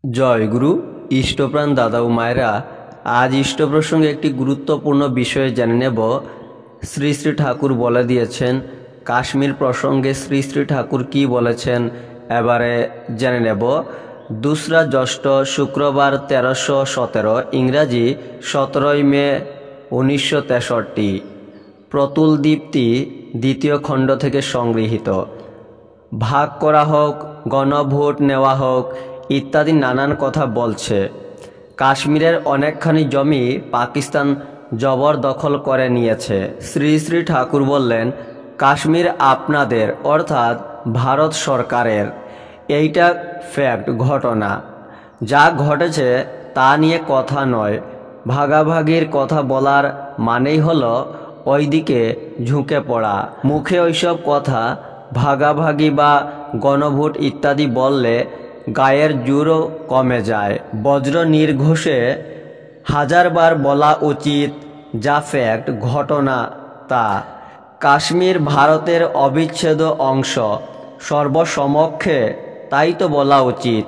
জয় গুরু। ইষ্টপ্রাণ দাদা ও মায়েরা, আজ ইষ্ট প্রসঙ্গে একটি গুরুত্বপূর্ণ বিষয়ে জেনে নেব। শ্রী শ্রী ঠাকুর বলে দিয়েছেন কাশ্মীর প্রসঙ্গে শ্রী শ্রী ঠাকুর কি বলেছেন এবারে জেনে নেব। 2রা জ্যৈষ্ঠ শুক্রবার 1317, ইংরাজি 17 মে 1963, প্রতুল দীপ্তি 2য় খণ্ড থেকে সংগৃহীত। ভাগ করা হোক, গণভোট নেওয়া হোক ইত্যাদি নানান কথা বলছে। কাশ্মীরের অনেকখানি জমি পাকিস্তান জবরদখল করে নিয়েছে। শ্রী শ্রী ঠাকুর বললেন, কাশ্মীর আপনাদের অর্থাৎ ভারত সরকারের। এইটা ফ্যাক্ট, ঘটনা। যা ঘটেছে তা নিয়ে কথা নয়। ভাগাভাগির কথা বলার মানেই হলো ওইদিকে ঝুঁকে পড়া। মুখে ওইসব কথা ভাগাভাগি বা গণভোট ইত্যাদি বললে গায়ের জোরও কমে যায়। বজ্র নির্ঘোষে হাজারবার বলা উচিত যা ফ্যাক্ট, ঘটনা তা। কাশ্মীর ভারতের অবিচ্ছেদ্য অংশ, সর্বসমক্ষে তাই তো বলা উচিত।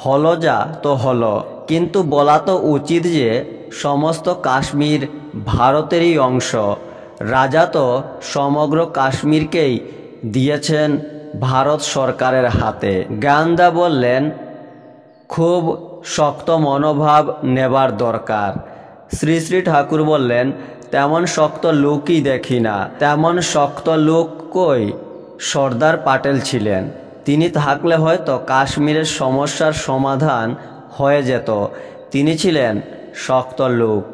হলো যা তো হলো, কিন্তু বলা তো উচিত যে সমস্ত কাশ্মীর ভারতেরই অংশ। রাজা তো সমগ্র কাশ্মীরকেই দিয়েছেন ভারত সরকারের হাতে। জ্ঞানদা বললেন, খুব শক্ত মনোভাব নেবার দরকার। শ্রী শ্রী ঠাকুর বললেন, তেমন শক্ত লোকই দেখি না। তেমন শক্ত লোক কই? সর্দার পাটেল ছিলেন। তিনি থাকলে হয়তো কাশ্মীরের সমস্যার সমাধান হয়ে যেত। তিনি ছিলেন শক্ত লোক।